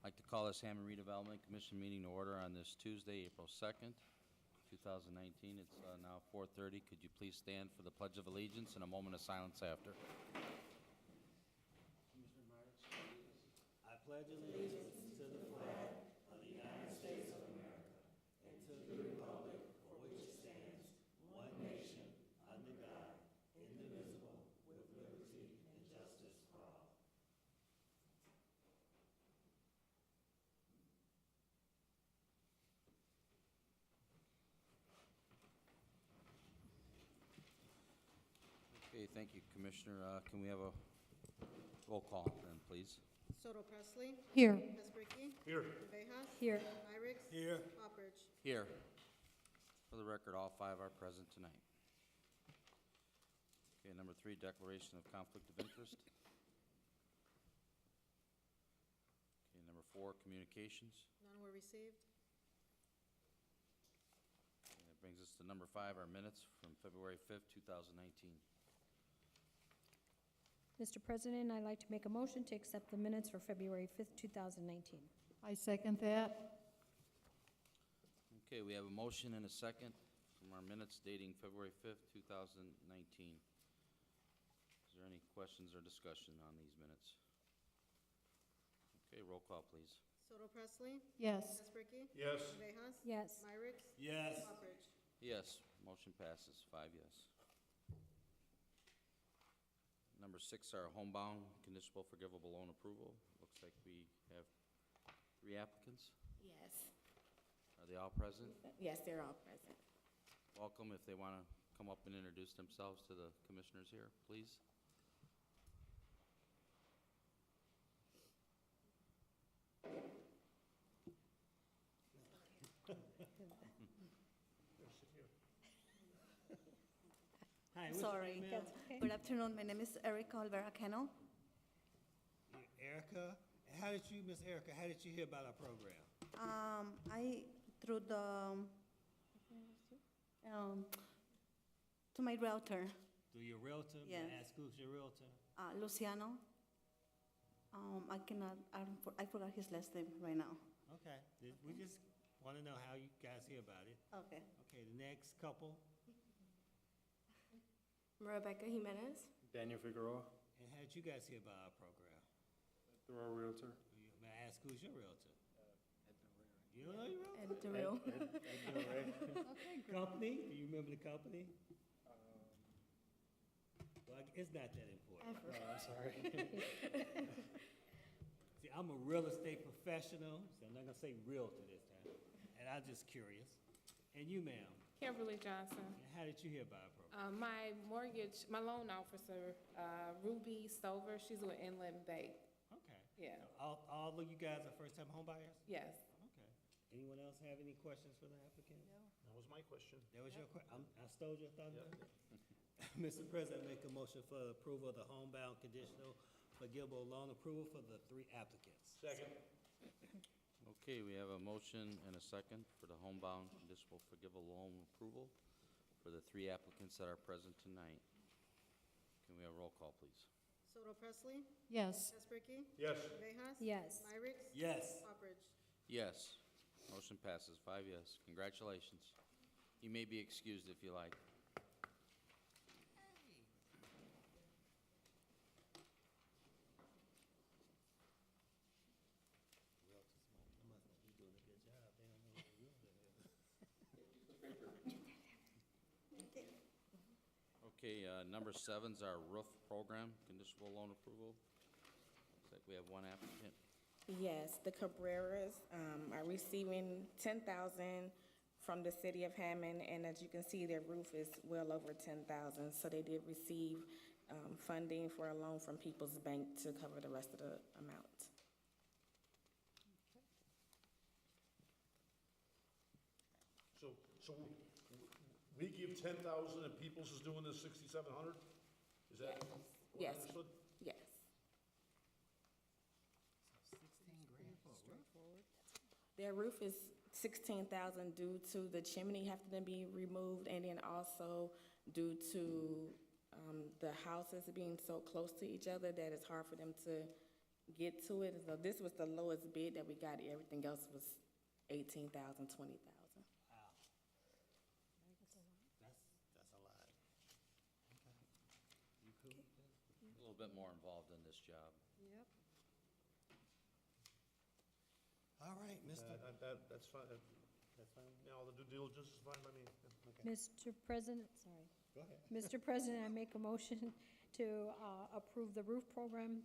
I'd like to call this Hammond Redevelopment Commission meeting to order on this Tuesday, April 2nd, 2019. It's now 4:30. Could you please stand for the Pledge of Allegiance and a moment of silence after? I pledge allegiance to the flag of the United States of America and to the republic for which it stands, one nation, under God, indivisible, with liberty and justice for all. Okay, thank you, Commissioner. Can we have a roll call then, please? Soto Presley. Here. Esbricky. Here. Vejas. Here. Irick. Here. Hopperidge. Here. For the record, all five are present tonight. Okay, number 3, declaration of conflict of interest. Okay, number 4, communications. None were received. And that brings us to number 5, our minutes from February 5th, 2019. Mr. President, I'd like to make a motion to accept the minutes for February 5th, 2019. I second that. Okay, we have a motion and a second from our minutes dating February 5th, 2019. Is there any questions or discussion on these minutes? Okay, roll call, please. Soto Presley. Yes. Esbricky. Yes. Vejas. Yes. Irick. Yes. Hopperidge. Yes, motion passes, 5 yes. Number 6, our homebound conditional forgivable loan approval. Looks like we have 3 applicants. Yes, Are they all present? yes, they're all present. Welcome. If they want to come up and introduce themselves to the commissioners here, please. Hi, I'm what's sorry. your name, ma'am? Good afternoon, my name is Erica Olvera Cano. Erica. How did you, Miss Erica, how did you hear about our program? Through the, to my realtor, Through your realtor? May Yes. I ask who's your realtor? Luciano. I forgot his last name right now. Okay, we just want to know how you guys hear about it. Okay. Okay, the next couple, Rebecca Jimenez, Daniel Figueroa, and how did you guys hear about our program? through our realtor. May I ask who's your realtor? You don't know your realtor? And Darrell. Ed Del Rey. Company? Do you remember the company? Well, it's not that important. I'm sorry. See, I'm a real estate professional, so I'm not gonna say realtor this time. And I'm just curious. And you, ma'am, Kimberly Johnson. and how did you hear about our program? My loan officer, Ruby Stover, she's with Inland Bay. Okay. Yeah. All of you guys are first-time homebuyers? Yes. Okay. Anyone else have any questions for the applicant? That was my question. That was your I stole your thunder? Mr. President, I make a motion for approval of the homebound conditional forgivable loan approval for the 3 applicants. Second. Okay, we have a motion and a second for the homebound conditional forgivable loan approval for the 3 applicants that are present tonight. Can we have a roll call, please? Soto Presley. Yes. Esbricky. Yes. Vejas. Yes. Irick. Yes. Hopperidge. Yes. Motion passes, 5 yes. Congratulations. You may be excused if you like. Realtors must not be doing a good job. They don't know what a realtor is. Okay, number 7's our roof program, conditional loan approval. Looks like we have 1 applicant. Yes, the Cabreras are receiving $10,000 from the city of Hammond, and as you can see, their roof is well over $10,000. So they did receive funding for a loan from People's Bank to cover the rest of the amount. So we give 10,000 and Peoples is doing this 6,700? Is that what I Yes. understood? Yes. 16 grand for a roof? Their roof is $16,000 due to the chimney having to be removed, and then also due to the houses being so close to each other that it's hard for them to get to it. So this was the lowest bid that we got. Everything else was 18,000, 20,000. Wow. That's a lot. Okay. You cool with this? A little bit more involved in this job. Yep. All right, Mr. That's fine. That's fine. Yeah, all the due diligence is fine by me. Yeah. Okay, Mr. President, sorry. go ahead. Mr. President, I make a motion to approve the roof program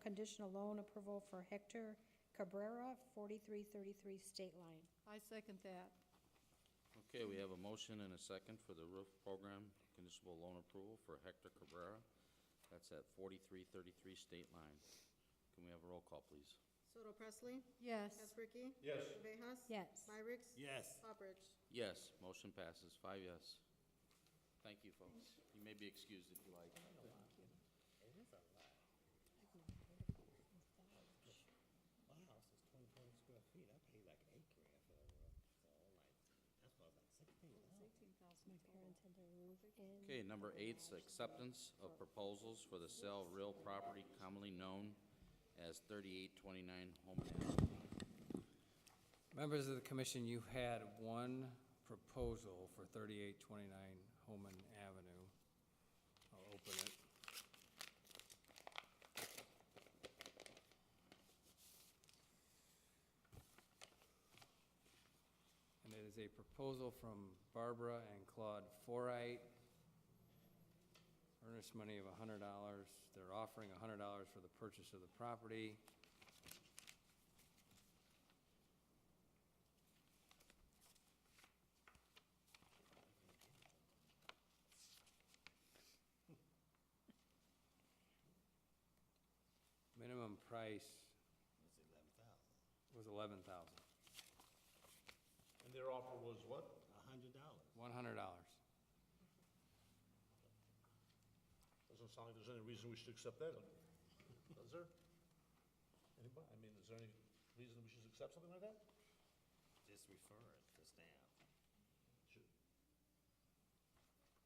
conditional loan approval for Hector Cabrera, 4333 State Line. I second that. Okay, we have a motion and a second for the roof program conditional loan approval for Hector Cabrera. That's at 4333 State Line. Can we have a roll call, please? Soto Presley? Yes. Casperky? Yes. Villegas? Yes. Myricks? Yes. Pawbridge? Yes, motion passes, 5 yes. Thank you, folks. You may be excused if you like. It is a lot. My house is 24 square feet. I paid like $8,000 for a roof. So like, that's about like 16,000. My parents had their roof in. Okay, number 8's acceptance of proposals for the sale of real property commonly known as 3829 Hammond. Members of the commission, you had one proposal for 3829 Homan Avenue. I'll open it. And it is a proposal from Barbara and Claude Forite. Earnest money of $100. They're offering $100 for the purchase of the property. Minimum price It's 11,000. was $11,000. And their offer was what? $100. $100. Doesn't sound like there's any reason we should accept that, does there? Anybody? I mean, is there any reason we should accept something like that? Just refer it to staff. Should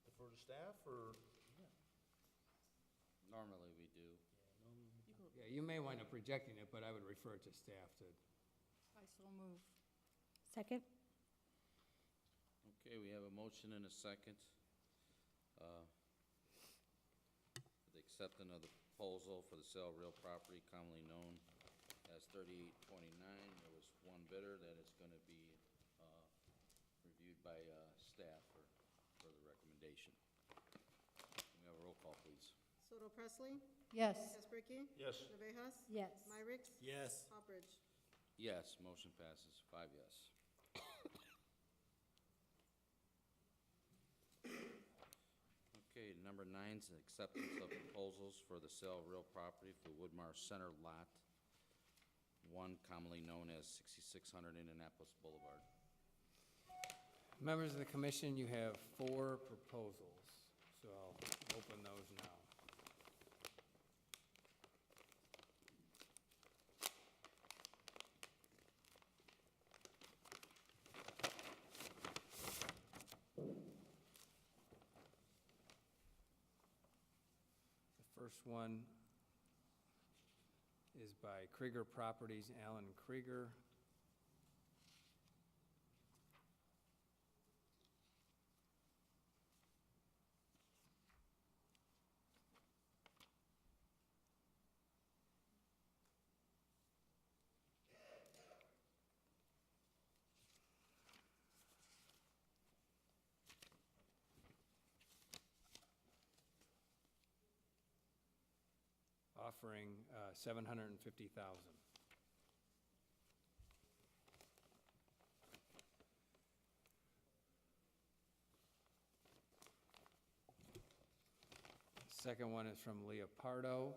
defer to staff, or? Normally we do. Yeah, you may wind up rejecting it, but I would refer it to staff to, I so move. Second? Okay, we have a motion and a second. The acceptance of the proposal for the sale of real property commonly known as 3829. There was one bidder that is going to be reviewed by staff for further recommendation. Can we have a roll call, please? Soto Presley? Yes. Casperky? Yes. Villegas? Yes. Myricks? Yes. Pawbridge? Yes, motion passes, 5 yes. Okay, number 9's the acceptance of proposals for the sale of real property for Woodmar Center Lot 1, commonly known as 6600 Indianapolis Boulevard. members of the commission, you have 4 proposals, so I'll open those now. The first one is by Krieger Properties, Alan Krieger. Offering $750,000. Second one is from Leopardo.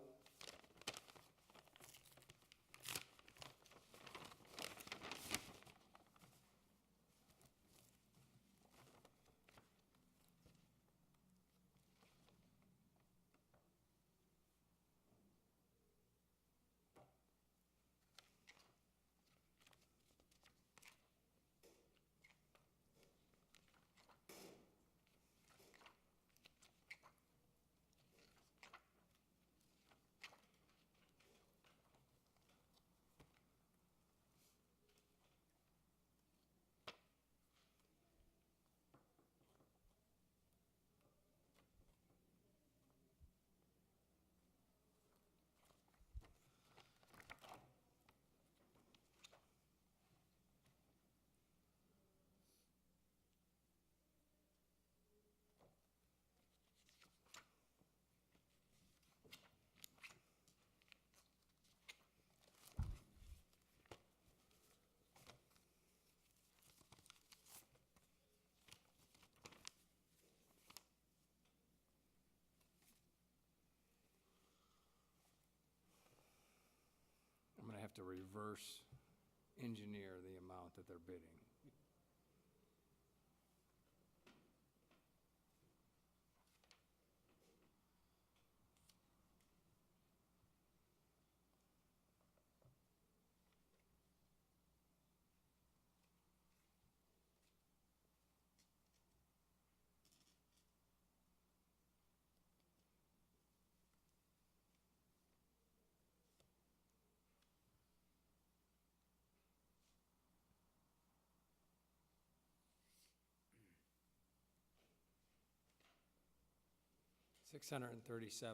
reverse engineer the amount that they're bidding. $637,000.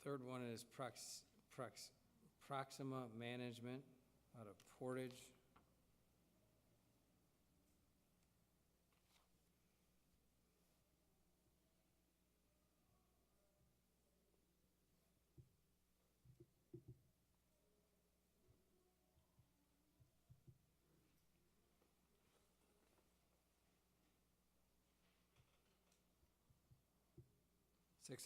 Third one is Proxima Management out of Portage. $650,000.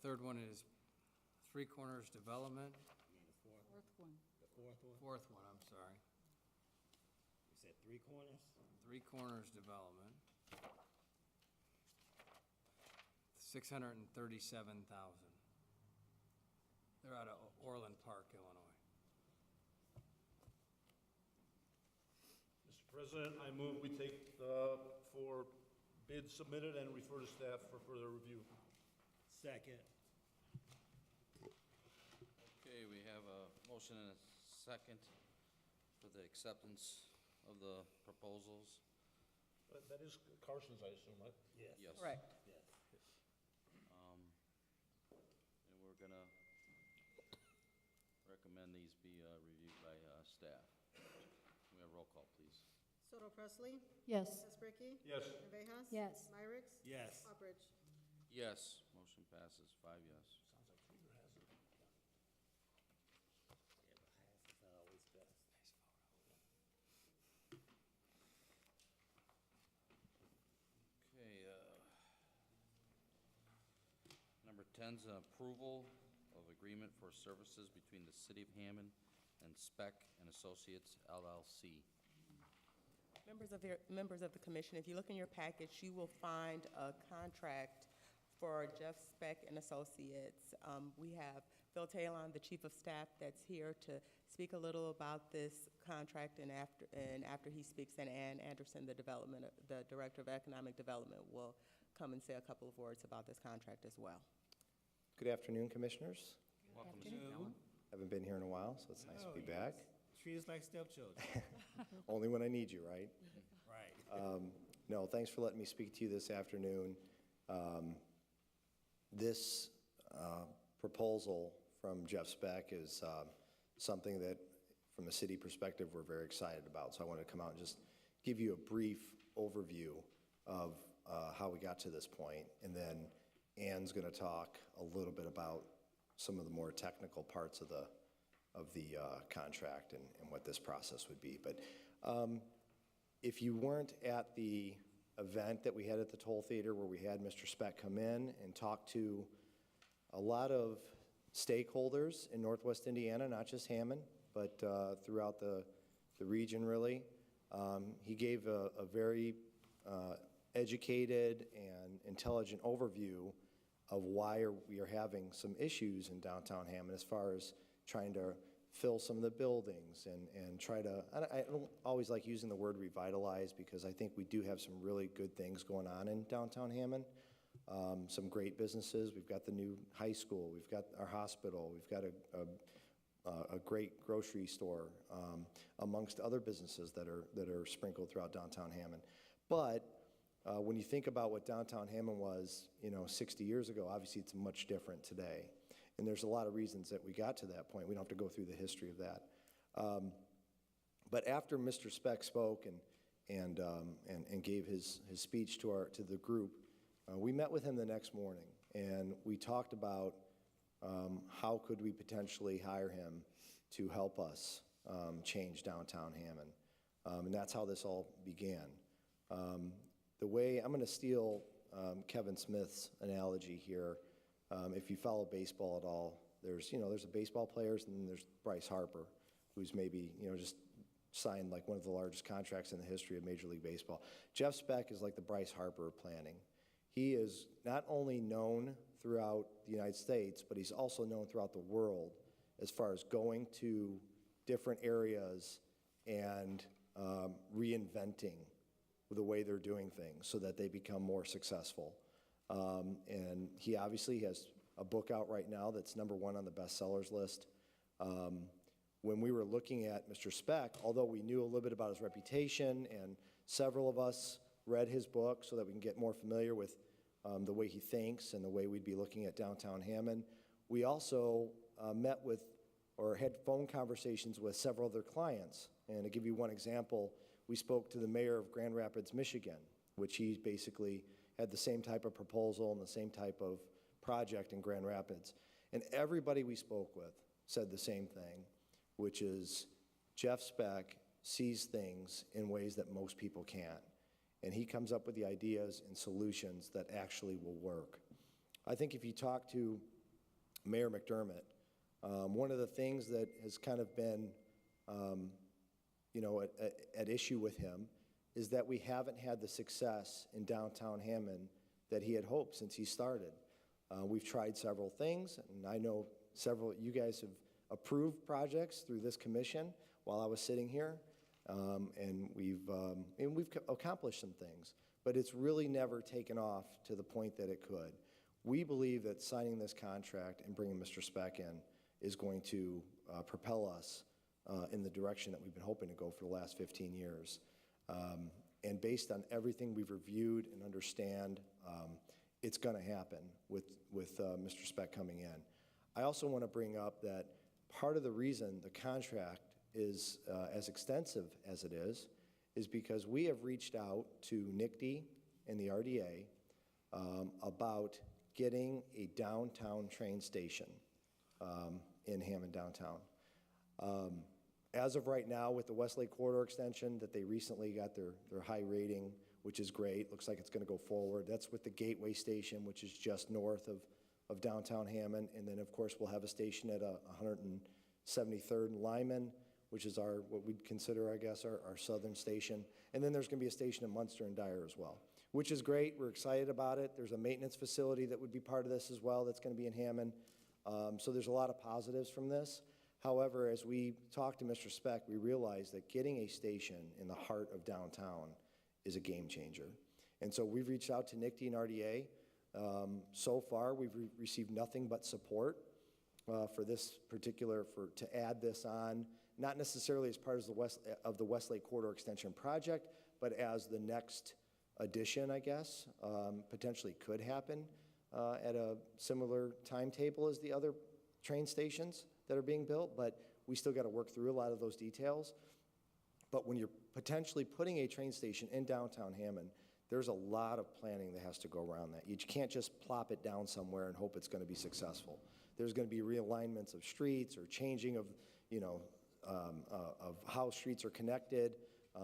The third one is Three Corners Development. Fourth one. The fourth one? Fourth one, I'm sorry. You said Three Corners? Three Corners Development. $637,000. They're out of Orland Park, Illinois. Mr. President, I move we take for bids submitted and refer to staff for further review. Second. Okay, we have a motion and a second for the acceptance of the proposals. That is Carson's, I assume, right? Yes. Yes. Correct. Yes. And we're gonna recommend these be reviewed by staff. Can we have roll call, please? Soto Presley? Yes. Espricki? Yes. Navejas? Yes. Myrick? Yes. Hopperidge? Yes, motion passes, 5 yes. Sounds like Krieger has it. Yeah, but half is not always best. Okay, number 10 is an approval of agreement for services between the City of Hammond and Speck and Associates LLC. Members of the commission, if you look in your package, you will find a contract for Jeff Speck and Associates. We have Phil Talon, the chief of staff, that's here to speak a little about this contract, and after he speaks, then Ann Anderson, the director of economic development, will come and say a couple of words about this contract as well. Good afternoon, Commissioners. Welcome, Mr. Afternoon. Talon. Haven't been here in a while, so it's nice to be Oh, back. Treat us like stepchildren. Only when I need you, right? Right. No, thanks for letting me speak to you this afternoon. This proposal from Jeff Speck is something that, from a city perspective, we're very excited about. So I want to come out and just give you a brief overview of how we got to this point, and then Ann's going to talk a little bit about some of the more technical parts of the contract and what this process would be. But if you weren't at the event that we had at the Toll Theater where we had Mr. Speck come in and talk to a lot of stakeholders in Northwest Indiana, not just Hammond, but throughout the region, really. He gave a very educated and intelligent overview of why we are having some issues in downtown Hammond as far as trying to fill some of the buildings and try to, I don't always like using the word revitalize because I think we do have some really good things going on in downtown Hammond. Some great businesses. We've got the new high school. We've got our hospital. We've got a great grocery store, amongst other businesses that are sprinkled throughout downtown Hammond. But when you think about what downtown Hammond was, 60 years ago, obviously it's much different today. And there's a lot of reasons that we got to that point. We don't have to go through the history of that. But after Mr. Speck spoke and gave his speech to the group, we met with him the next morning, and we talked about how could we potentially hire him to help us change downtown Hammond. And that's how this all began. The way, I'm going to steal Kevin Smith's analogy here. If you follow baseball at all, there's a baseball players, and then there's Bryce Harper, who's maybe, just signed like one of the largest contracts in the history of Major League Baseball. Jeff Speck is like the Bryce Harper of planning. He is not only known throughout the United States, but he's also known throughout the world as far as going to different areas and reinventing the way they're doing things so that they become more successful. And he obviously has a book out right now that's #1 on the bestsellers list. When we were looking at Mr. Speck, although we knew a little bit about his reputation, and several of us read his book so that we can get more familiar with the way he thinks and the way we'd be looking at downtown Hammond, we also met with or had phone conversations with several other clients. And to give you one example, we spoke to the mayor of Grand Rapids, Michigan, which he basically had the same type of proposal and the same type of project in Grand Rapids. And everybody we spoke with said the same thing, which is Jeff Speck sees things in ways that most people can't. And he comes up with the ideas and solutions that actually will work. I think if you talk to Mayor McDermott, one of the things that has kind of been, at issue with him is that we haven't had the success in downtown Hammond that he had hoped since he started. We've tried several things, and I know you guys have approved projects through this commission while I was sitting here, and we've accomplished some things, but it's really never taken off to the point that it could. We believe that signing this contract and bringing Mr. Speck in is going to propel us in the direction that we've been hoping to go for the last 15 years. And based on everything we've reviewed and understand, it's going to happen with Mr. Speck coming in. I also want to bring up that part of the reason the contract is as extensive as it is because we have reached out to NICD and the RDA about getting a downtown train station in Hammond downtown. As of right now, with the Westlake Corridor extension that they recently got their high rating, which is great, looks like it's going to go forward. That's with the Gateway Station, which is just north of downtown Hammond. And then, of course, we'll have a station at 173rd and Lyman, which is what we'd consider, I guess, our southern station. And then there's going to be a station in Munster and Dyer as well, which is great. We're excited about it. There's a maintenance facility that would be part of this as well that's going to be in Hammond. So there's a lot of positives from this. However, as we talked to Mr. Speck, we realized that getting a station in the heart of downtown is a game changer. And so we've reached out to NICD and RDA. So far, we've received nothing but support for this to add this on, not necessarily as part of the Westlake Corridor Extension project, but as the next addition, I guess, potentially could happen at a similar timetable as the other train stations that are being built, but we still got to work through a lot of those details. But when you're potentially putting a train station in downtown Hammond, there's a lot of planning that has to go around that. You can't just plop it down somewhere and hope it's going to be successful. There's going to be realignments of streets or changing of how streets are connected.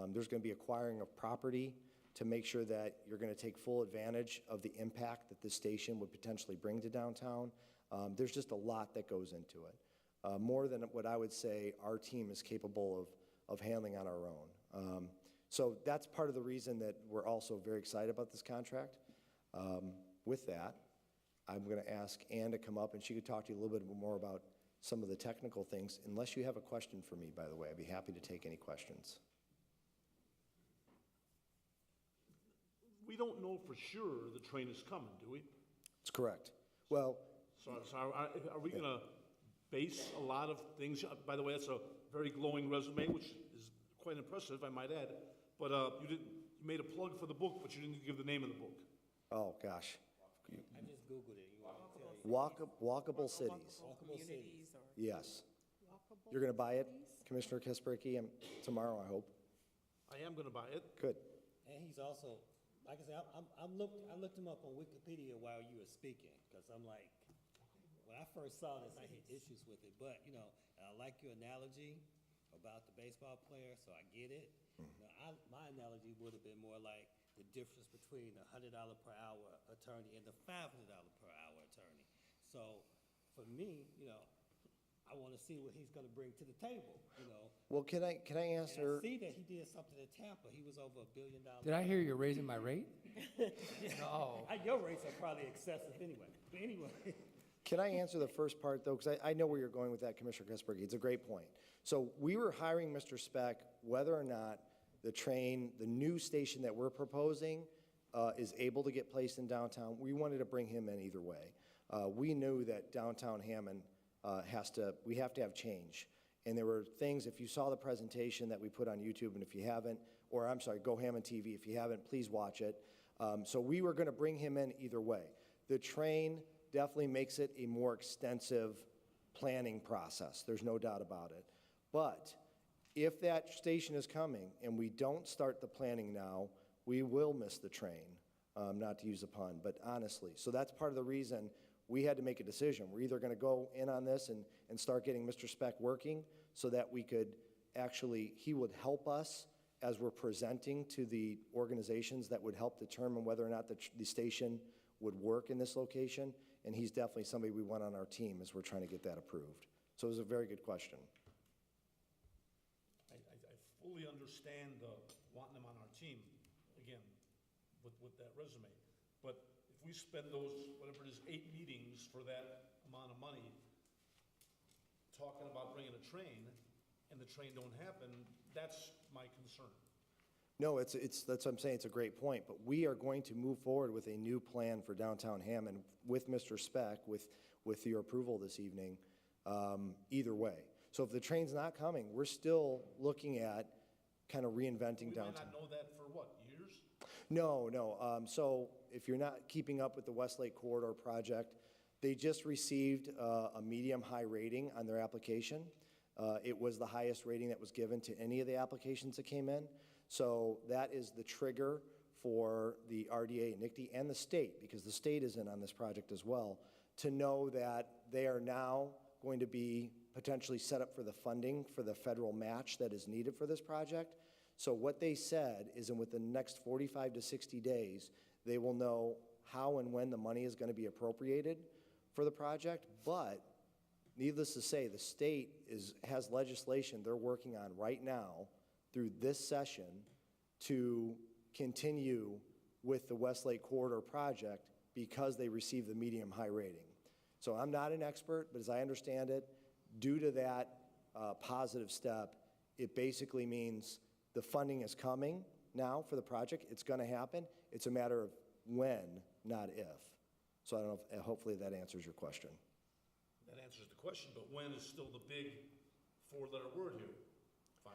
There's going to be acquiring of property to make sure that you're going to take full advantage of the impact that this station would potentially bring to downtown. There's just a lot that goes into it. More than what I would say our team is capable of handling on our own. So that's part of the reason that we're also very excited about this contract. With that, I'm going to ask Ann to come up, and she could talk to you a little bit more about some of the technical things. Unless you have a question for me, by the way, I'd be happy to take any questions. We don't know for sure the train is coming, do we? That's correct. Well, So are we gonna base a lot of things, by the way, that's a very glowing resume, which is quite impressive, I might add. But you made a plug for the book, but you didn't give the name of the book. oh, gosh. I just Googled it. You want me to tell you? Walkable cities. Walkable cities. Yes. You're going to buy it, Commissioner Kasperky, tomorrow, I hope? I am gonna buy it. Good. And he's also, like I said, I looked him up on Wikipedia while you were speaking, because I'm like, when I first saw this, I had issues with it. But, you know, I like your analogy about the baseball player, so I get it. Now, my analogy would have been more like the difference between a $100 per hour attorney and the $500 per hour attorney. So for me, you know, I want to see what he's going to bring to the table, you know. Well, can I And I answer? see that he did something in Tampa. He was over $1 billion. Did I hear you're raising my rate? No. Your rates are probably excessive anyway. But anyway, Can I answer the first part, though? Because I know where you're going with that, Commissioner Kasperky. It's a great point. So we were hiring Mr. Speck whether or not the train, the new station that we're proposing, is able to get placed in downtown. We wanted to bring him in either way. We knew that downtown Hammond we have to have change. And there were things, if you saw the presentation that we put on YouTube, and if you haven't, or I'm sorry, Go Hammond TV, if you haven't, please watch it. So we were going to bring him in either way. The train definitely makes it a more extensive planning process. There's no doubt about it. But if that station is coming and we don't start the planning now, we will miss the train, not to use a pun, but honestly. So that's part of the reason we had to make a decision. We're either going to go in on this and start getting Mr. Speck working so that we could actually, he would help us as we're presenting to the organizations that would help determine whether or not the station would work in this location. And he's definitely somebody we want on our team as we're trying to get that approved. So it was a very good question. I fully understand wanting them on our team, again, with that resume. But if we spend those, whatever it is, 8 meetings for that amount of money, talking about bringing a train, and the train don't happen, that's my concern. No, that's what I'm saying, it's a great point, but we are going to move forward with a new plan for downtown Hammond with Mr. Speck, with your approval this evening, either way. So if the train's not coming, we're still looking at kind of reinventing downtown. We might not know that for what, years? No. So if you're not keeping up with the Westlake Corridor project, they just received a medium-high rating on their application. It was the highest rating that was given to any of the applications that came in. So that is the trigger for the RDA and NICTE and the state, because the state is in on this project as well, to know that they are now going to be potentially set up for the funding for the federal match that is needed for this project. So what they said is within the next 45 to 60 days, they will know how and when the money is going to be appropriated for the project. But needless to say, the state has legislation they're working on right now through this session to continue with the Westlake Corridor project because they received the medium-high rating. So I'm not an expert, but as I understand it, due to that positive step, it basically means the funding is coming now for the project. It's going to happen. It's a matter of when, not if. So I don't know if, hopefully that answers your question. That answers the question, but when is still the big 4-letter word here? 5.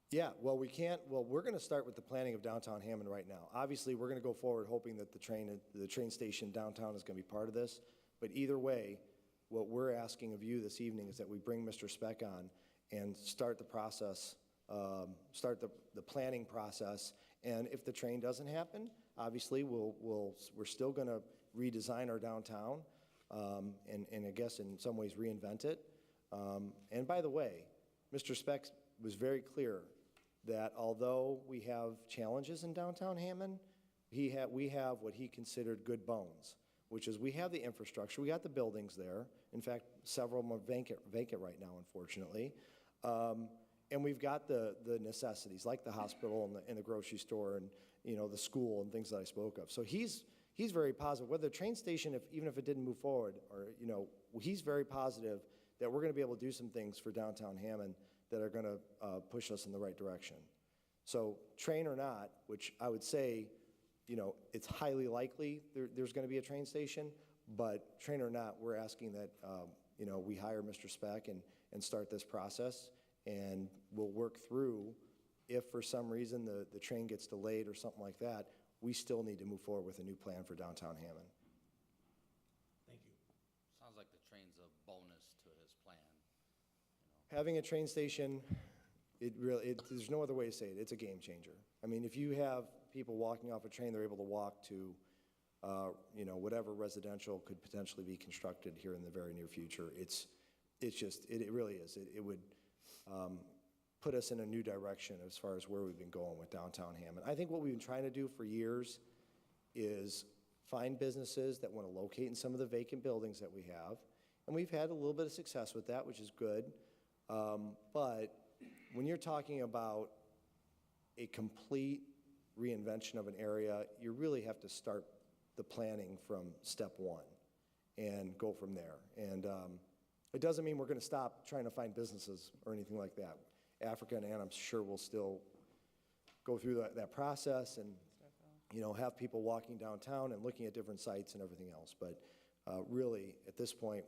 Yeah, well, we're going to start with the planning of downtown Hammond right now. Obviously, we're going to go forward hoping that the train station downtown is going to be part of this. But either way, what we're asking of you this evening is that we bring Mr. Speck on and start the process, start the planning process. And if the train doesn't happen, obviously, we're still going to redesign our downtown and I guess in some ways reinvent it. And by the way, Mr. Speck was very clear that although we have challenges in downtown Hammond, we have what he considered good bones, which is we have the infrastructure, we got the buildings there. In fact, several of them are vacant right now, unfortunately. And we've got the necessities, like the hospital and the grocery store and, the school and things that I spoke of. So he's very positive. Whether the train station, even if it didn't move forward, or, he's very positive that we're going to be able to do some things for downtown Hammond that are going to push us in the right direction. So train or not, which I would say, it's highly likely there's going to be a train station, but train or not, we're asking that, we hire Mr. Speck and start this process, and we'll work through, if for some reason the train gets delayed or something like that, we still need to move forward with a new plan for downtown Hammond. Thank you. Sounds like the train's a bonus to his plan. Having a train station, there's no other way to say it. It's a game changer. I mean, if you have people walking off a train, they're able to walk to, whatever residential could potentially be constructed here in the very near future. It really is. It would put us in a new direction as far as where we've been going with downtown Hammond. I think what we've been trying to do for years is find businesses that want to locate in some of the vacant buildings that we have. And we've had a little bit of success with that, which is good. But when you're talking about a complete reinvention of an area, you really have to start the planning from step one and go from there. And it doesn't mean we're going to stop trying to find businesses or anything like that. Africa and Ann, I'm sure, will still go through that process and, have people walking downtown and looking at different sites and everything else. But really, at this point,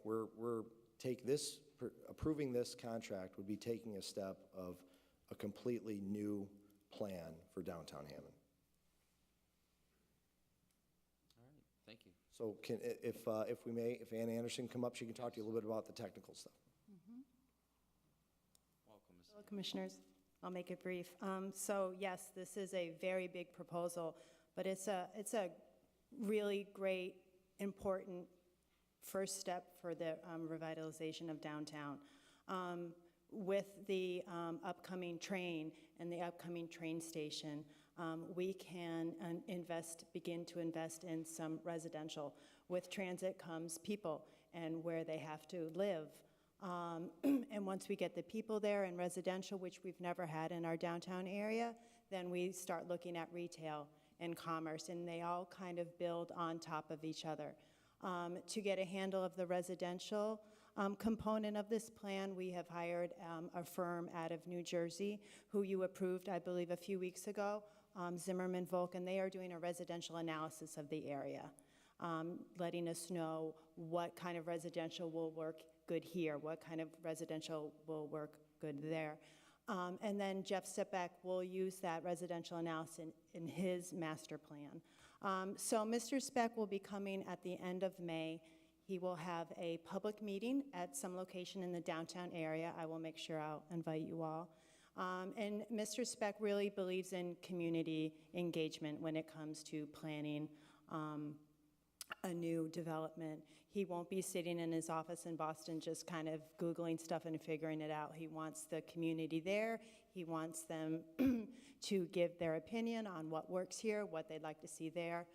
approving this contract would be taking a step of a completely new plan for downtown Hammond. All right, thank you. So if Ann Anderson come up, she can talk to you a little bit about the technical stuff. Welcome, Ms. Hello, Commissioners. I'll make it brief. So yes, this is a very big proposal, but it's a really great, important first step for the revitalization of downtown. With the upcoming train and the upcoming train station, we can begin to invest in some residential. With transit comes people and where they have to live. And once we get the people there and residential, which we've never had in our downtown area, then we start looking at retail and commerce, and they all kind of build on top of each other. To get a handle of the residential component of this plan, we have hired a firm out of New Jersey who you approved, I believe, a few weeks ago, Zimmerman Volk, and they are doing a residential analysis of the area, letting us know what kind of residential will work good here, what kind of residential will work good there. And then Jeff Sipek will use that residential analysis in his master plan. So Mr. Speck will be coming at the end of May. He will have a public meeting at some location in the downtown area. I will make sure I'll invite you all. And Mr. Speck really believes in community engagement when it comes to planning a new development. He won't be sitting in his office in Boston just kind of Googling stuff and figuring it out. He wants the community there. He wants them to give their opinion on what works here, what they'd like to see there.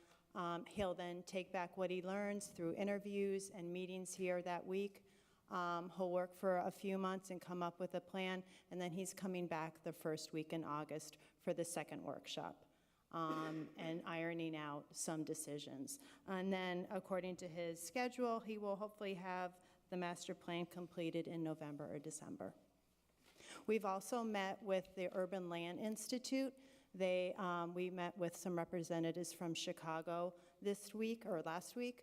He'll then take back what he learns through interviews and meetings here that week. He'll work for a few months and come up with a plan, and then he's coming back the first week in August for the second workshop. And ironing out some decisions. And then, according to his schedule, he will hopefully have the master plan completed in November or December. We've also met with the Urban Land Institute. We met with some representatives from Chicago this week or last week.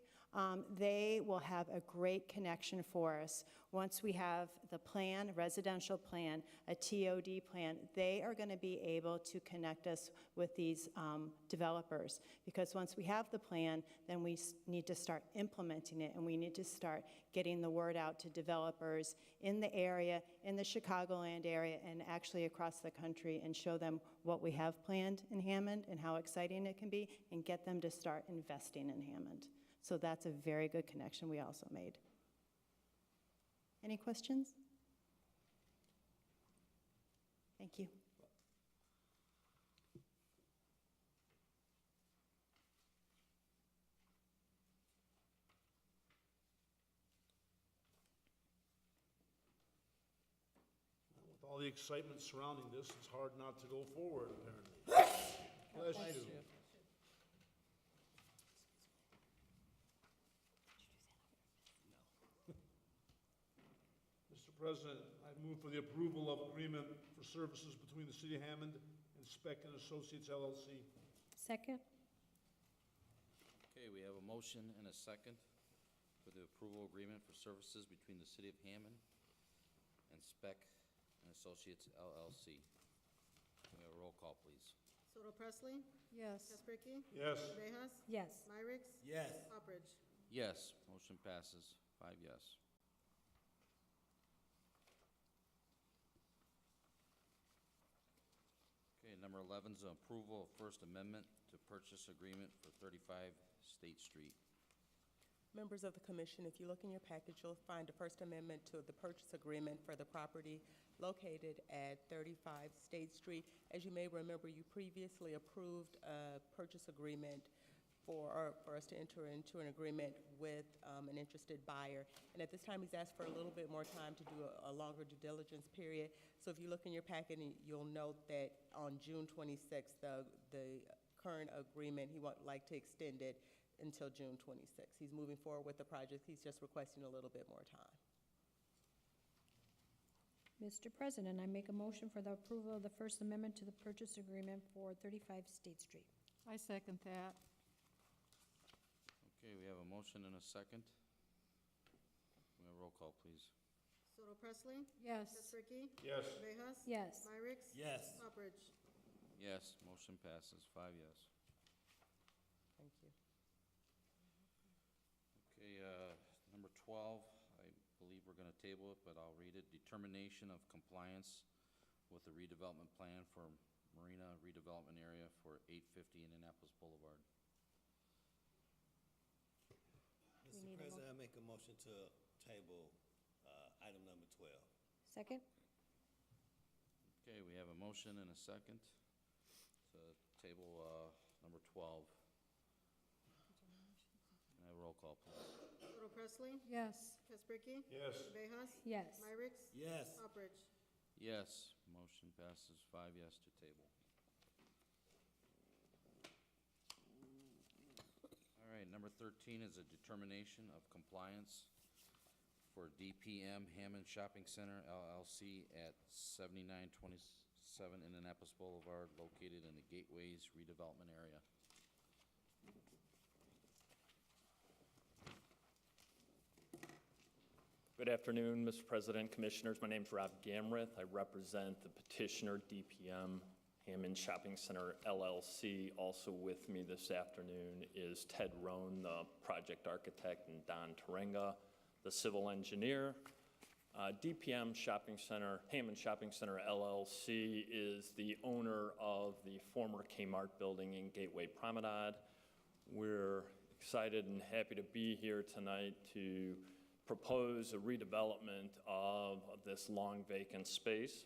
They will have a great connection for us. Once we have the plan, residential plan, a TOD plan, they are going to be able to connect us with these developers. Because once we have the plan, then we need to start implementing it, and we need to start getting the word out to developers in the area, in the Chicagoland area, and actually across the country, and show them what we have planned in Hammond and how exciting it can be, and get them to start investing in Hammond. So that's a very good connection we also made. Any questions? Thank you. With all the excitement surrounding this, it's hard not to go forward, apparently. Bless you. Mr. President, I move for the approval of agreement for services between the City of Hammond and Speck and Associates LLC. Second? Okay, we have a motion and a second for the approval agreement for services between the City of Hammond and Speck and Associates LLC. Can we have a roll call, please? Soto Presley? Yes. Kespricki? Yes. Villegas? Yes. Myricks? Yes. Hopperidge? Yes, motion passes, 5 yes. Okay, number 11 is approval of First Amendment to purchase agreement for 35 State Street. Members of the commission, if you look in your package, you'll find a First Amendment to the purchase agreement for the property located at 35 State Street. As you may remember, you previously approved a purchase agreement for us to enter into an agreement with an interested buyer. And at this time, he's asked for a little bit more time to do a longer due diligence period. So if you look in your packet, you'll note that on June 26th, the current agreement, he would like to extend it until June 26th. He's moving forward with the project. He's just requesting a little bit more time. Mr. President, I make a motion for the approval of the First Amendment to the purchase agreement for 35 State Street. I second that. Okay, we have a motion and a second. Can we have a roll call, please? Soto Presley? Yes. Kespricki? Yes. Villegas? Yes. Myricks? Yes. Hopperidge? Yes, motion passes, 5 yes. Thank you. Okay, number 12, I believe we're gonna table it, but I'll read it. Determination of compliance with the redevelopment plan for Marina redevelopment area for 850 Indianapolis Boulevard. Mr. need a President, I make a motion to table item number 12. Second? Okay, we have a motion and a second to table number 12. Can I have a roll call, please? Soto Presley? Yes. Kespricki? Yes. Villegas? Yes. Myricks? Yes. Hopperidge? Yes, motion passes, 5 yes to table. All right, number 13 is a determination of compliance for DPM Hammond Shopping Center LLC at 7927 Indianapolis Boulevard, located in the Gateways redevelopment area. Good afternoon, Mr. President, Commissioners. My name's Rob Gamrith. I represent the petitioner, DPM Hammond Shopping Center LLC. Also with me this afternoon is Ted Rohn, the project architect, and Don Tarenga, the civil engineer. DPM Shopping Center, Hammond Shopping Center LLC is the owner of the former Kmart building in Gateway Promenade. We're excited and happy to be here tonight to propose a redevelopment of this long vacant space.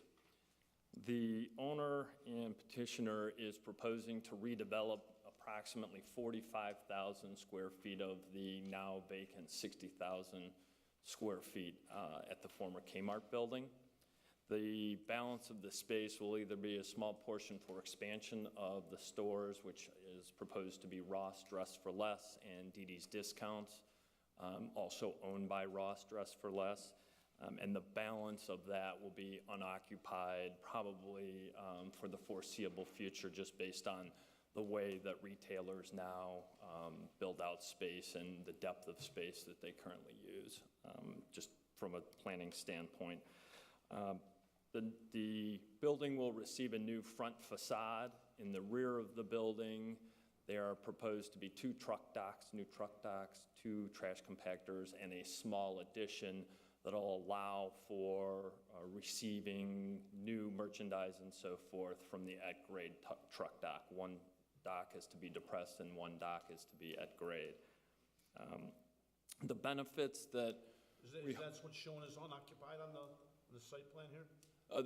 The owner and petitioner is proposing to redevelop approximately 45,000 square feet of the now vacant 60,000 square feet at the former Kmart building. The balance of the space will either be a small portion for expansion of the stores, which is proposed to be Ross Dress for Less and Dee Dee's Discounts, also owned by Ross Dress for Less. And the balance of that will be unoccupied probably for the foreseeable future, just based on the way that retailers now build out space and the depth of space that they currently use, just from a planning standpoint. The building will receive a new front facade. In the rear of the building, there are proposed to be 2 truck docks, new truck docks, 2 trash compactors, and a small addition that'll allow for receiving new merchandise and so forth from the at-grade truck dock. One dock is to be depressed and one dock is to be at grade. The benefits that... Is that what's shown as unoccupied on the site plan here?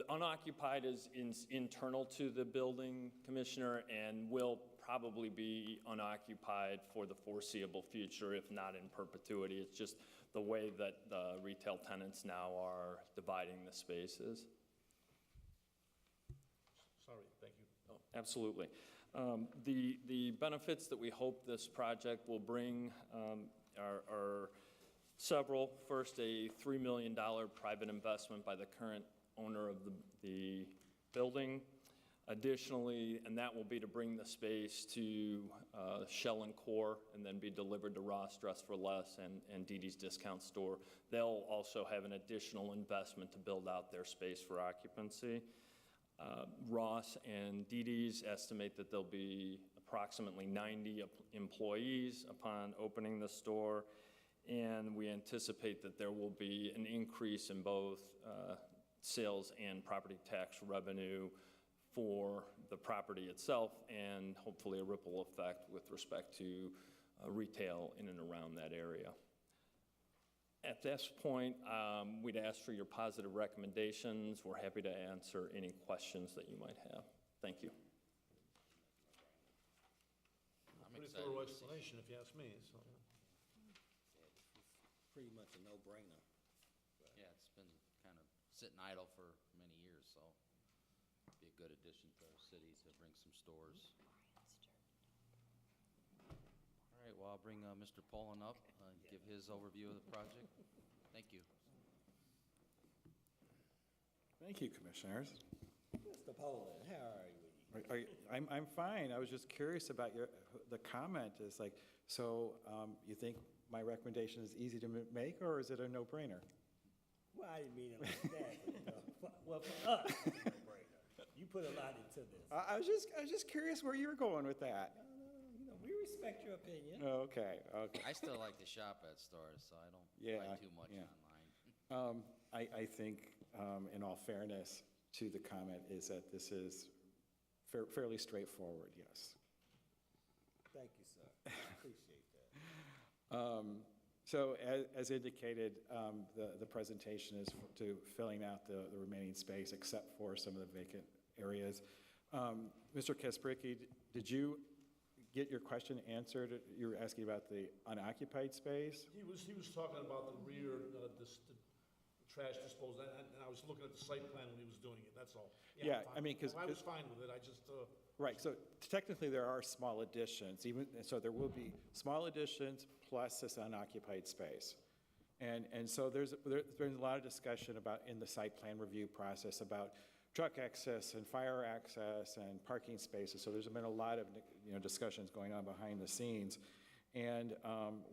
Unoccupied is internal to the building, Commissioner, and will probably be unoccupied for the foreseeable future, if not in perpetuity. It's just the way that the retail tenants now are dividing the spaces. Absolutely. The benefits that we hope this project will bring are several. First, a $3 million private investment by the current owner of the building. Additionally, and that will be to bring the space to Shell and Core and then be delivered to Ross Dress for Less and Dee Dee's Discount Store. They'll also have an additional investment to build out their space for occupancy. Ross and Dee Dee's estimate that there'll be approximately 90 employees upon opening the store, and we anticipate that there will be an increase in both sales and property tax revenue for the property itself, and hopefully a ripple effect with respect to retail in and around that area. At this point, we'd ask for your positive recommendations. We're happy to answer any questions that you might have. Thank you. I'm Pretty excited thorough to see. explanation, if you ask me, so. Pretty much a no-brainer. Yeah, it's been kind of sitting idle for many years, so be a good addition to our city to bring some stores. All right, well, I'll bring Mr. Poland up, give his overview of the project. Thank you. Thank you, Commissioners. Mr. Poland, how are you? I'm fine. I was just curious about the comment is like, so you think my recommendation is easy to make, or is it a no-brainer? Well, I didn't mean it like that. But, well, for us, it's a no-brainer. You put a lot into this. I was just curious where you were going with that. No, we respect your opinion. Okay. I still like to shop at stores, so I don't buy too much online. I think, in all fairness to the comment, is that this is fairly straightforward, yes. Thank you, sir. I appreciate that. So as indicated, the presentation is to filling out the remaining space except for some of the vacant areas. Mr. Kaspricki, did you get your question answered? You were asking about the unoccupied space? He was talking about the rear, the trash disposal, and I was looking at the site plan when he was doing it, that's all. Yeah, I'm I mean, fine. I was fine with it, I just, Right, so technically there are small additions, so there will be small additions plus this unoccupied space. And so there's been a lot of discussion about, in the site plan review process, about truck access and fire access and parking spaces. So there's been a lot of discussions going on behind the scenes. And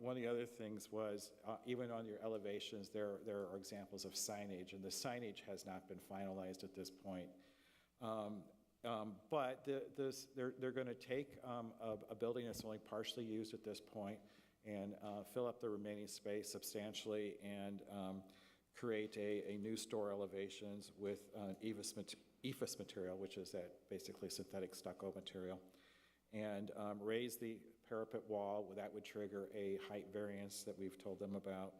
one of the other things was, even on your elevations, there are examples of signage, and the signage has not been finalized at this point. But they're going to take a building that's only partially used at this point and fill up the remaining space substantially and create a new store elevations with EFIS material, which is that basically synthetic stucco material, and raise the parapet wall. That would trigger a height variance that we've told them about.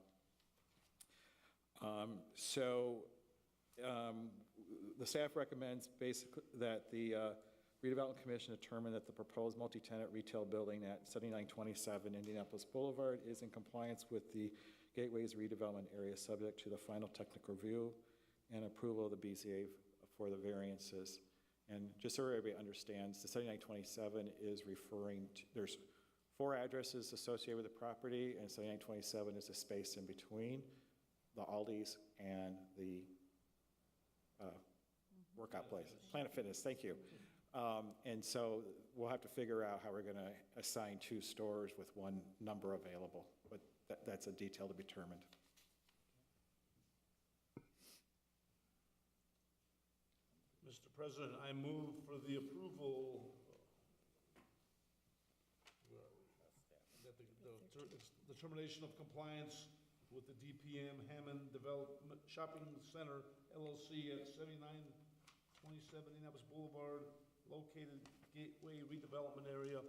The staff recommends basically that the Redevelopment Commission determine that the proposed multi-tenant retail building at 7927 Indianapolis Boulevard is in compliance with the Gateway's redevelopment area, subject to the final technical review and approval of the BZA for the variances. And just so everybody understands, the 7927 is referring to, there's 4 addresses associated with the property, and 7927 is a space in between the Aldi's and the workout place, Planet Fitness, thank you. And so we'll have to figure out how we're going to assign 2 stores with 1 number available, but that's a detail to be determined. Mr. President, I move for the approval that the determination of compliance with the DPM Hammond Development Shopping Center LLC at 7927 Indianapolis Boulevard, located Gateway redevelopment area,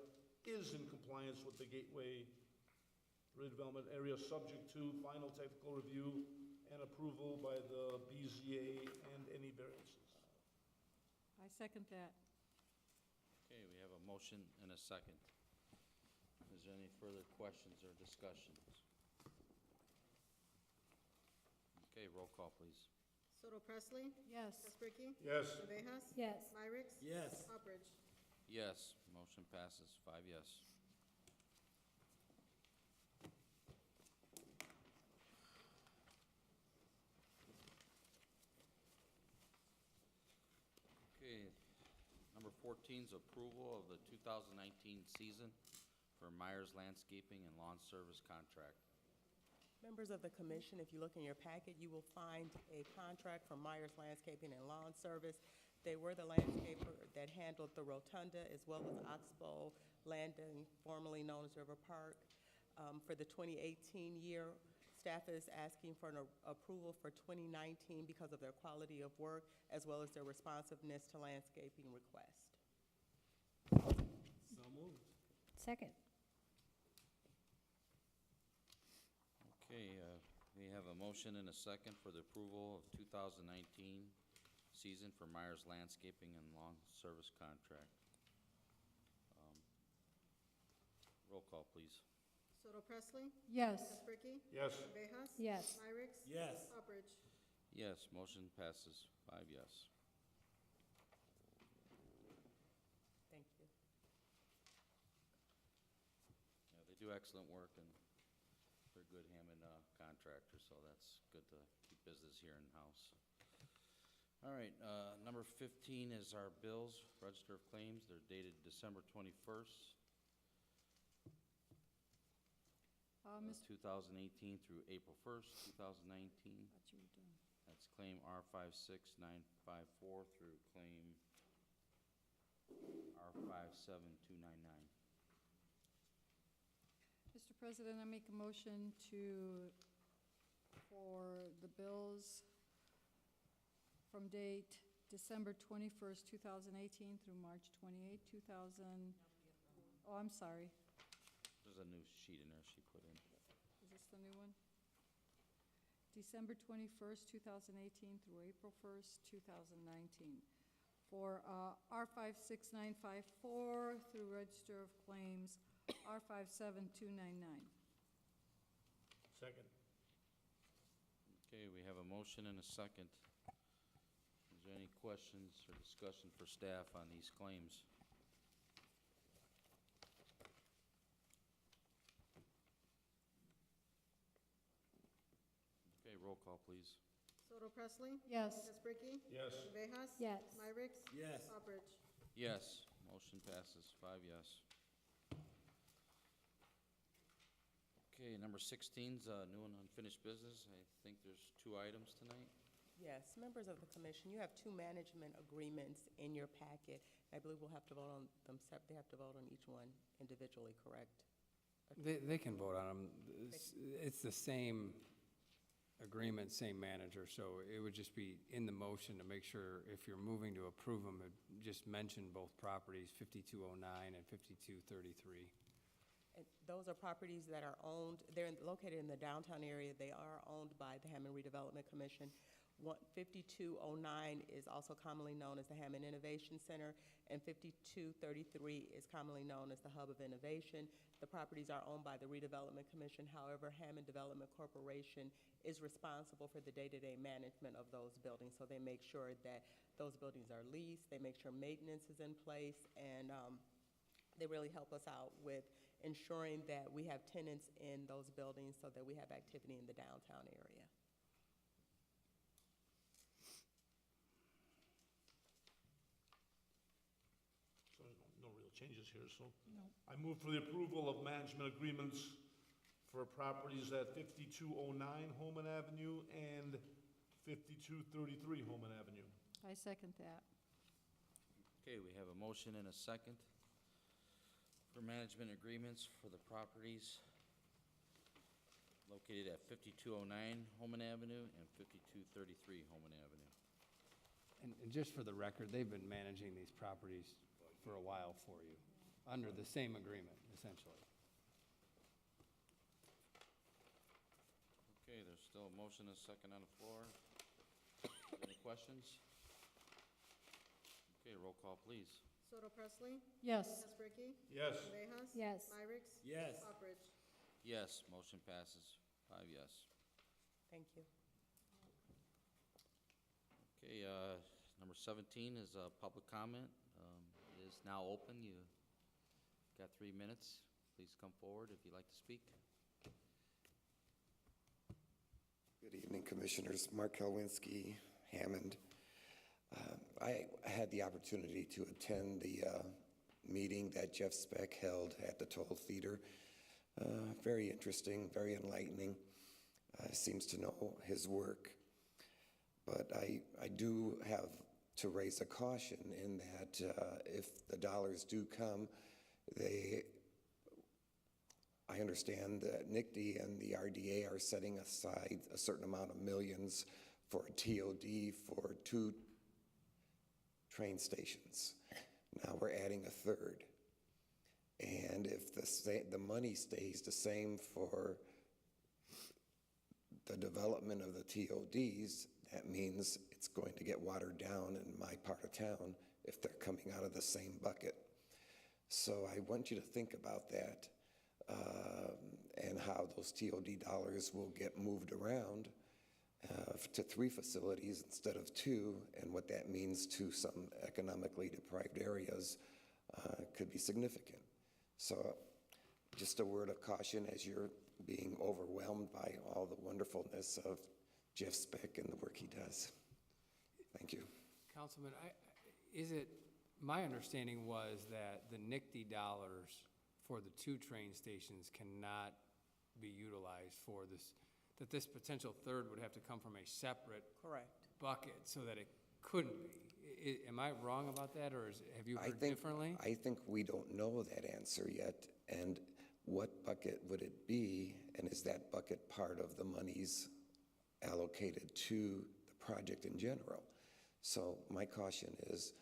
is in compliance with the Gateway redevelopment area, subject to final technical review and approval by the BZA and any variances. I second that. Okay, we have a motion and a second. Is there any further questions or discussions? Okay, roll call, please. Soto Presley? Yes. Kaspricki? Yes. Abejas? Yes. Myrick? Yes. Hopperidge? Yes, motion passes, 5 yes. Okay, number 14 is approval of the 2019 season for Myers Landscaping and Lawn Service contract. Members of the commission, if you look in your packet, you will find a contract from Myers Landscaping and Lawn Service. They were the landscaper that handled the rotunda as well as Oxbow Landing, formerly known as River Park. For the 2018 year, staff is asking for an approval for 2019 because of their quality of work as well as their responsiveness to landscaping requests. So moved. Second. Okay, we have a motion and a second for the approval of 2019 season for Myers Landscaping and Lawn Service contract. Roll call, please. Soto Presley? Yes. Espricki? Yes. Villegas? Yes. Myrick? Yes. Upridge? Yes, motion passes, 5 yes. Thank you. Yeah, they do excellent work, and they're good Hammond contractors, so that's good to keep business here in-house. All right, number 15 is our bills, register of claims. They're dated December 21st, Mr. 2018 through April 1st, 2019. Thought you were done. That's claim R56954 through claim R57299. Mr. President, I make a motion for the bills from date December 21st, 2018 through March 28, 2000. Oh, I'm sorry. There's a new sheet in there she put in. Is this the new one? December 21st, 2018 through April 1st, 2019. For R56954 through Register of Claims R57299. Second. Okay, we have a motion and a second. Is there any questions or discussion for staff on these claims? Okay, roll call, please. Soto Presley? Yes. Espricki? Yes. Villegas? Yes. Myrick? Yes. Upridge? Yes, motion passes, 5 yes. Okay, number 16's new and unfinished business. I think there's 2 items tonight. Yes, members of the commission, you have 2 management agreements in your packet. I believe we'll have to vote on them they have to vote on each one individually, correct? They can vote on them. It's the same agreement, same manager, so it would just be in the motion to make sure if you're moving to approve them, just mention both properties, 5209 and 5233. And those are properties that are owned, located in the downtown area. They are owned by the Hammond Redevelopment Commission. 5209 is also commonly known as the Hammond Innovation Center, and 5233 is commonly known as the Hub of Innovation. The properties are owned by the Redevelopment Commission. However, Hammond Development Corporation is responsible for the day-to-day management of those buildings. So they make sure that those buildings are leased, they make sure maintenance is in place, and they really help us out with ensuring that we have tenants in those buildings so that we have activity in the downtown area. So no real changes here, so. No. I move for the approval of management agreements for properties at 5209 Holman Avenue and 5233 Holman Avenue. I second that. Okay, we have a motion and a second for management agreements for the properties located at 5209 Holman Avenue and 5233 Holman Avenue. And just for the record, they've been managing these properties for a while for you, under the same agreement, essentially. Okay, there's still a motion and a second on the floor. Any questions? Okay, roll call, please. Soto Presley? Yes. Espricki? Yes. Villegas? Yes. Myrick? Yes. Upridge? Yes, motion passes, 5 yes. Thank you. Okay, number 17 is public comment. It is now open. You got 3 minutes. Please come forward if you'd like to speak. Good evening, Commissioners. Mark Kelwinski, Hammond. I had the opportunity to attend the meeting that Jeff Speck held at the Toll Theater. Very interesting, very enlightening. Seems to know his work. But I do have to raise a caution in that if the dollars do come, I understand that NICD and the RDA are setting aside a certain amount of millions for a TOD for 2 train stations. Now we're adding a third. And if the money stays the same for the development of the TODs, that means it's going to get watered down in my part of town if they're coming out of the same bucket. So I want you to think about that and how those TOD dollars will get moved around to 3 facilities instead of 2, and what that means to some economically deprived areas could be significant. So just a word of caution as you're being overwhelmed by all the wonderfulness of Jeff Speck and the work he does. Thank you. Councilman, my understanding was that the NICD dollars for the 2 train stations cannot be utilized for this, that this potential third would have to come from a separate Correct. bucket so that it couldn't be. Am I wrong about that, or have you heard differently? I think we don't know that answer yet, and what bucket would it be, and is that bucket part of the monies allocated to the project in general? So my caution is,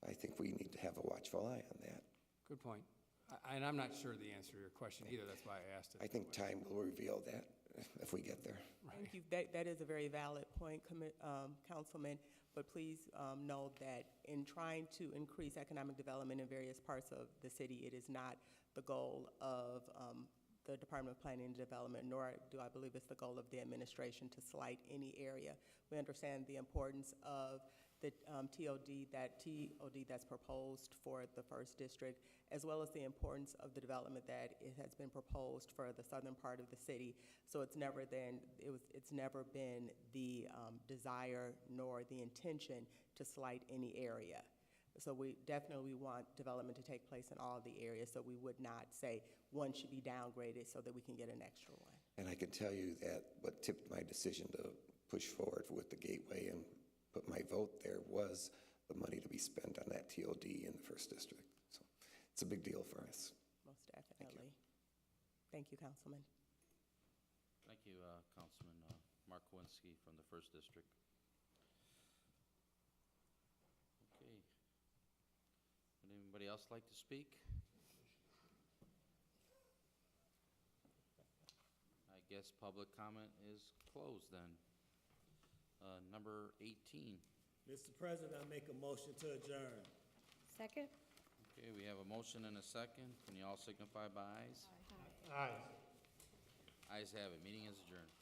I think we need to have a watchful eye on that. Good point. And I'm not sure the answer to your question either, that's why I asked it. I think time will reveal that if we get there. Thank you. That is a very valid point, Councilman, but please know that in trying to increase economic development in various parts of the city, it is not the goal of the Department of Planning and Development, nor do I believe it's the goal of the administration to slight any area. We understand the importance of the TOD that's proposed for the 1st District, as well as the importance of the development that it has been proposed for the southern part of the city. So it's never been the desire nor the intention to slight any area. So we definitely want development to take place in all of the areas, so we would not say one should be downgraded so that we can get an extra one. And I can tell you that what tipped my decision to push forward with the Gateway and put my vote there was the money to be spent on that TOD in the 1st District. So it's a big deal for us. Most definitely. Thank you, Councilman. Thank you, Councilman Mark Kowinski from the 1st District. Okay. Would anybody else like to speak? I guess public comment is closed then. Number 18. Mr. President, I make a motion to adjourn. Second? Okay, we have a motion and a second. Can you all signify by ayes? Aye. Ayes have it. Meeting is adjourned.